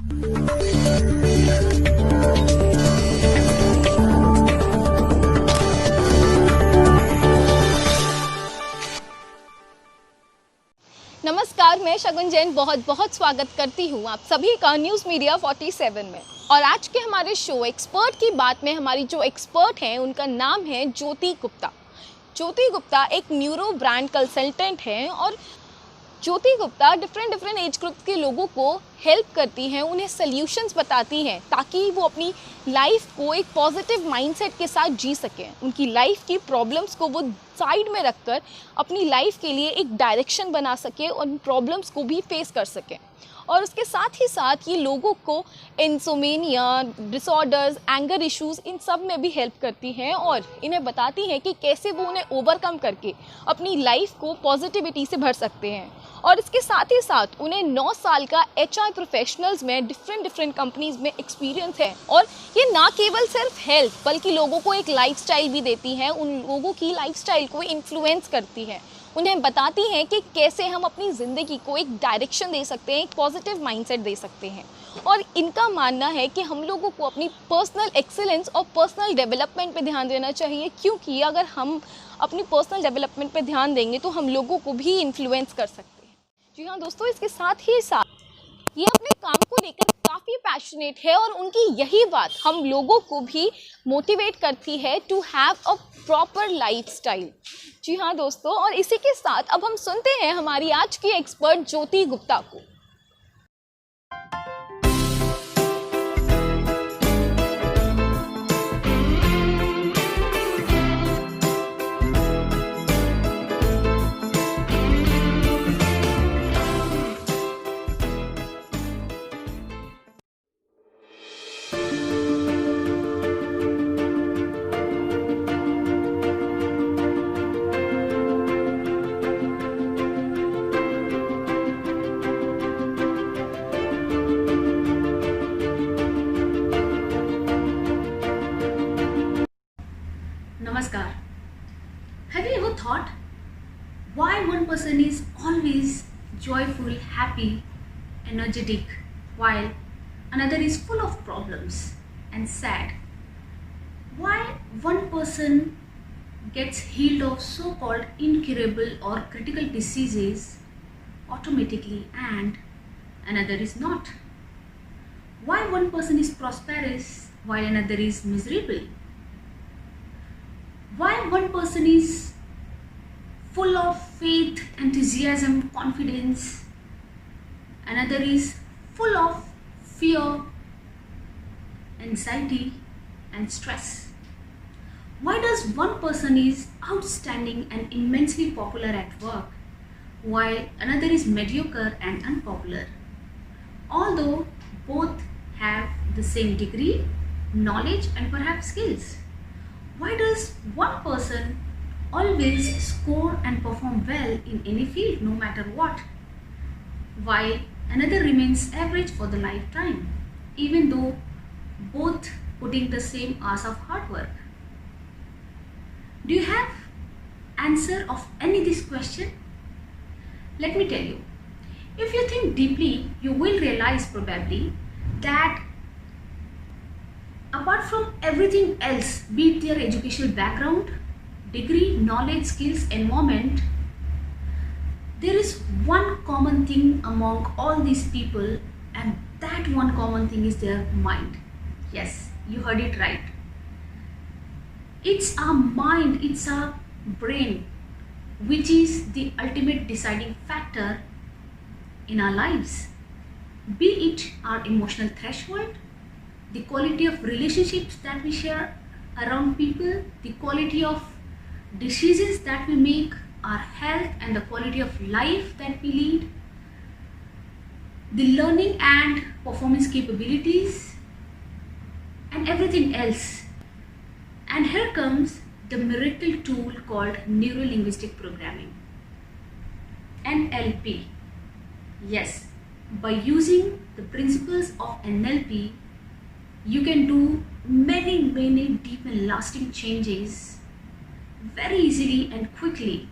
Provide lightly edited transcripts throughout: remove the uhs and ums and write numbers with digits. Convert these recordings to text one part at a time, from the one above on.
नमस्कार, मैं शगुन जैन बहुत बहुत स्वागत करती हूँ आप सभी का न्यूज़ मीडिया 47 में। और आज के हमारे शो एक्सपर्ट की बात में हमारी जो एक्सपर्ट हैं उनका नाम है ज्योति गुप्ता। ज्योति गुप्ता एक न्यूरो ब्रांड कंसल्टेंट हैं और ज्योति गुप्ता डिफरेंट एज ग्रुप के लोगों को हेल्प करती हैं, उन्हें सल्यूशंस बताती हैं ताकि वो अपनी लाइफ को एक पॉजिटिव माइंडसेट के साथ जी सकें। उनकी लाइफ की प्रॉब्लम्स को वो साइड में रखकर अपनी लाइफ के लिए एक डायरेक्शन बना सकें और उन प्रॉब्लम्स को भी फेस कर सकें। और उसके साथ ही साथ ये लोगों को इंसोमेनिया, डिसऑर्डर्स, एंगर इश्यूज़ इन सब में भी हेल्प करती हैं और इन्हें बताती हैं कि कैसे वो उन्हें ओवरकम करके अपनी लाइफ को पॉजिटिविटी से भर सकते हैं। और इसके साथ ही साथ उन्हें 9 साल का HR प्रोफेशनल्स में डिफरेंट कंपनीज़ में एक्सपीरियंस है और ये ना केवल सिर्फ हेल्प बल्कि लोगों को एक लाइफस्टाइल भी देती हैं, उन लोगों की लाइफस्टाइल को इन्फ्लुएंस करती हैं, उन्हें बताती हैं कि कैसे हम अपनी ज़िंदगी को एक डायरेक्शन दे सकते हैं, एक पॉजिटिव माइंडसेट दे सकते हैं। और इनका मानना है कि हम लोगों को अपनी पर्सनल एक्सीलेंस और पर्सनल डेवलपमेंट पे ध्यान देना चाहिए, क्योंकि अगर हम अपनी पर्सनल डेवलपमेंट पे ध्यान देंगे तो हम लोगों को भी इन्फ्लुएंस कर सकते हैं। जी हाँ दोस्तों, इसके साथ ही साथ ये अपने काम को लेकर काफ़ी पैशनेट है और उनकी यही बात हम लोगों को भी मोटिवेट करती है to have a proper lifestyle. जी हाँ दोस्तों, और इसी के साथ अब हम सुनते हैं हमारी आज की एक्सपर्ट ज्योति गुप्ता को। Namaskar. Have you ever thought why one person is always joyful, happy, energetic, while another is full of problems and sad? Why one person gets healed of so-called incurable or critical diseases automatically and another is not? Why one person is prosperous while another is miserable? Why one person is full of faith, enthusiasm, confidence, another is full of fear, anxiety and stress? Why does one person is outstanding and immensely popular at work while another is mediocre and unpopular, although both have the same degree, knowledge and perhaps skills? Why does one person always score and perform well in any field no matter what, while another remains average for the lifetime, even though both putting the same hours of hard work? Do you have answer of any of this question? Let me tell you. If you think deeply, you will realize probably that apart from everything else, be it their educational background, degree, knowledge, skills, environment, there is one common thing among all these people, and that one common thing is their mind. Yes, you heard it right. It's our mind, it's our brain, which is the ultimate deciding factor in our lives. Be it our emotional threshold, the quality of relationships that we share around people, the quality of decisions that we make, our health and the quality of life that we lead, the learning and performance capabilities and everything else. And here comes the miracle tool called Neuro-Linguistic Programming, NLP. Yes, by using the principles of NLP, you can do many deep and lasting changes very easily and quickly,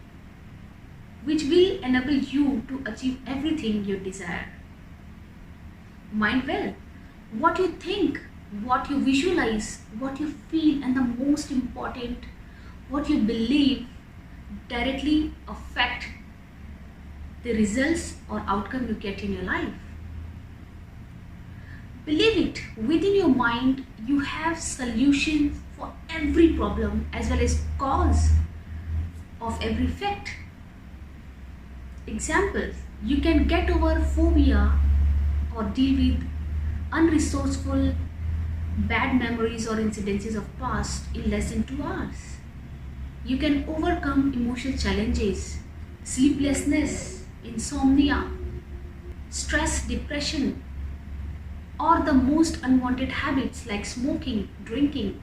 which will enable you to achieve everything you desire. mind well. What you think, what you visualize, what you feel, and the most important, what you believe directly affect the results or outcome you get in your life. Believe it, within your mind you have solutions for every problem as well as cause of every effect. Examples, you can get over phobia or deal with unresourceful bad memories or incidences of past in less than 2 hours. You can overcome emotional challenges, sleeplessness, insomnia, stress, depression, or the most unwanted habits like smoking, drinking,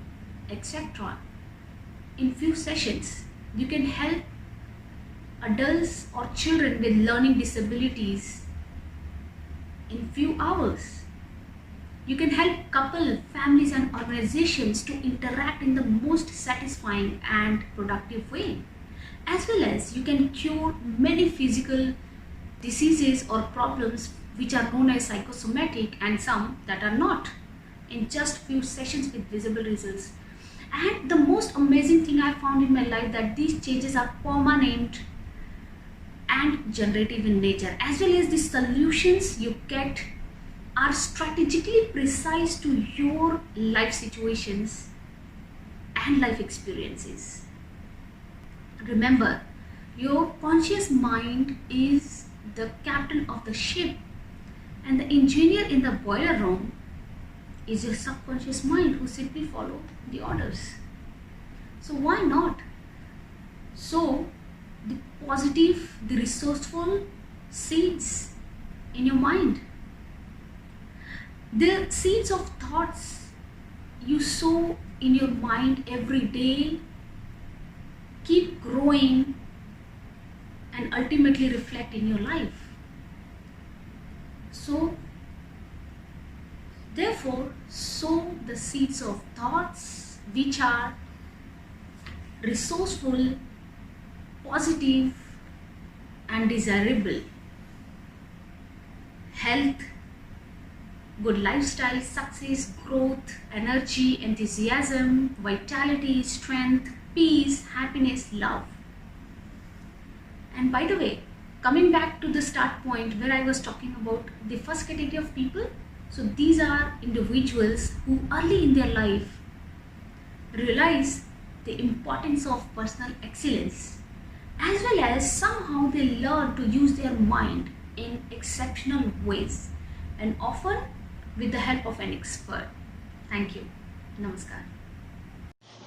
etc. in few sessions. You can help adults or children with learning disabilities in few hours. You can help couple, families and organizations to interact in the most satisfying and productive way. As well as you can cure many physical diseases or problems which are known as psychosomatic and some that are not, in just few sessions with visible results. And the most amazing thing I found in my life that these changes are permanent and generative in nature, as well as the solutions you get are strategically precise to your life situations and life experiences. Remember, your conscious mind is the captain of the ship, and the engineer in the boiler room is your subconscious mind who simply follow the orders. So why not? So the positive, the resourceful seeds in your mind, the seeds of thoughts you sow in your mind every day keep growing and ultimately reflect in your life. So therefore, sow the seeds of thoughts which are resourceful, positive and desirable. Health, good lifestyle, success, growth, energy, enthusiasm, vitality, strength, peace, happiness, love. And by the way, coming back to the start point where I was talking about the first category of people, so these are individuals who early in their life realize the importance of personal excellence, as well as somehow they learn to use their mind in exceptional ways and often with the help of an expert. Thank you. Namaskar.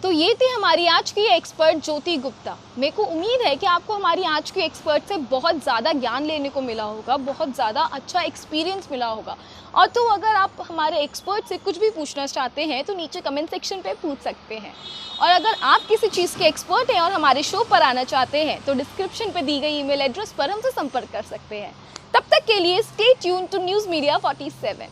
तो ये थी हमारी आज की expert ज्योति गुप्ता। मेरे को उम्मीद है कि आपको हमारी आज की एक्सपर्ट से बहुत ज़्यादा ज्ञान लेने को मिला होगा, बहुत ज़्यादा अच्छा एक्सपीरियंस मिला होगा। और तो अगर आप हमारे एक्सपर्ट से कुछ भी पूछना चाहते हैं तो नीचे कमेंट सेक्शन पे पूछ सकते हैं। और अगर आप किसी चीज़ के एक्सपर्ट हैं और हमारे शो पर आना चाहते हैं तो डिस्क्रिप्शन पे दी गई ईमेल एड्रेस पर हमसे संपर्क कर सकते हैं। तब तक के लिए stay tune to news media 47।